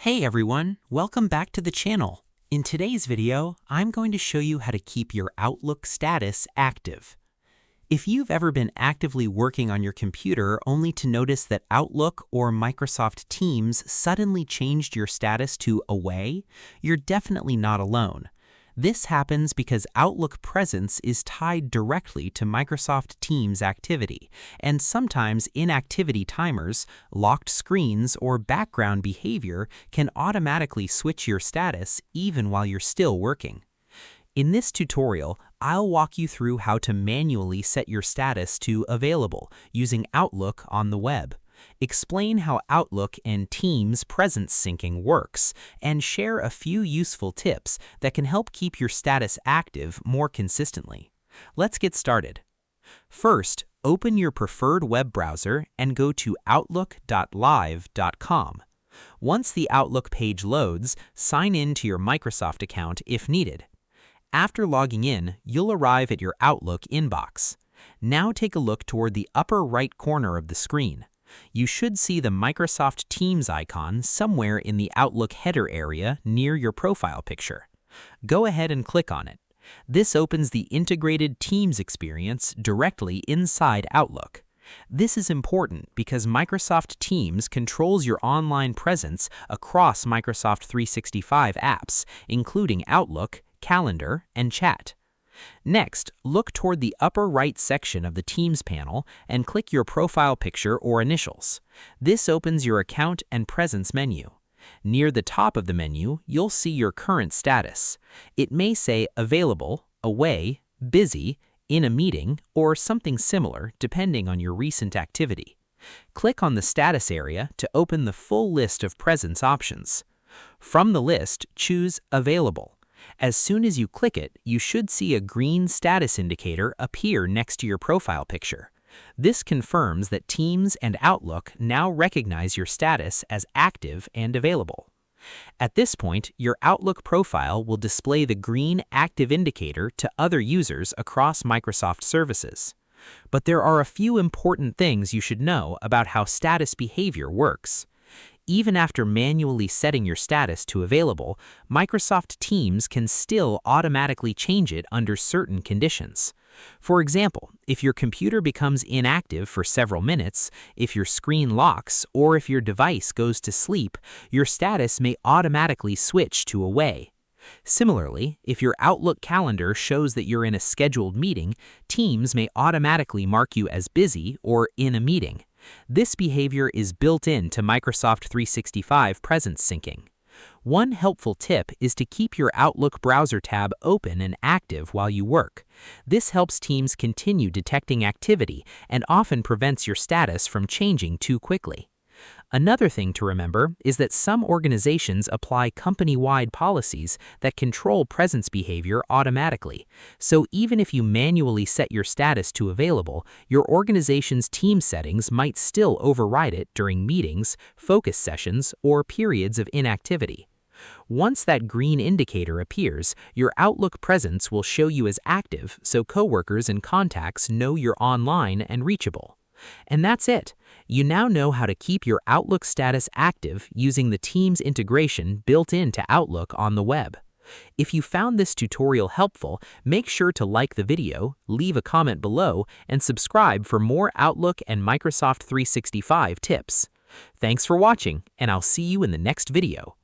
Hey everyone, welcome back to the channel. In today's video, I'm going to show you how to keep your Outlook status active. If you've ever been actively working on your computer only to notice that Outlook or Microsoft Teams suddenly changed your status to away, you're definitely not alone. This happens because Outlook presence is tied directly to Microsoft Teams activity, and sometimes inactivity timers, locked screens, or background behavior can automatically switch your status even while you're still working. In this tutorial, I'll walk you through how to manually set your status to available using Outlook on the web, explain how Outlook and Teams presence syncing works, and share a few useful tips that can help keep your status active more consistently. Let's get started. First, open your preferred web browser and go to outlook.live.com. Once the Outlook page loads, sign in to your Microsoft account if needed. After logging in, you'll arrive at your Outlook inbox. Now take a look toward the upper right corner of the screen. You should see the Microsoft Teams icon somewhere in the Outlook header area near your profile picture. Go ahead and click on it. This opens the integrated Teams experience directly inside Outlook. This is important because Microsoft Teams controls your online presence across Microsoft 365 apps, including Outlook, Calendar, and Chat. Next, look toward the upper right section of the Teams panel and click your profile picture or initials. This opens your Account and Presence menu. Near the top of the menu, you'll see your current status. It may say Available, Away, Busy, In a Meeting, or something similar depending on your recent activity. Click on the status area to open the full list of presence options. From the list, choose Available. As soon as you click it, you should see a green status indicator appear next to your profile picture. This confirms that Teams and Outlook now recognize your status as active and available. At this point, your Outlook profile will display the green active indicator to other users across Microsoft services. But there are a few important things you should know about how status behavior works. Even after manually setting your status to available, Microsoft Teams can still automatically change it under certain conditions. For example, if your computer becomes inactive for several minutes, if your screen locks, or if your device goes to sleep, your status may automatically switch to away. Similarly, if your Outlook calendar shows that you're in a scheduled meeting, Teams may automatically mark you as busy or in a meeting. This behavior is built into Microsoft 365 presence syncing. One helpful tip is to keep your Outlook browser tab open and active while you work. This helps Teams continue detecting activity and often prevents your status from changing too quickly. Another thing to remember is that some organizations apply company-wide policies that control presence behavior automatically. So even if you manually set your status to available, your organization's team settings might still override it during meetings, focus sessions, or periods of inactivity. Once that green indicator appears, your Outlook presence will show you as active so coworkers and contacts know you're online and reachable. And that's it. You now know how to keep your Outlook status active using the Teams integration built into Outlook on the web. If you found this tutorial helpful, make sure to like the video, leave a comment below, and subscribe for more Outlook and Microsoft 365 tips. Thanks for watching, and I'll see you in the next video.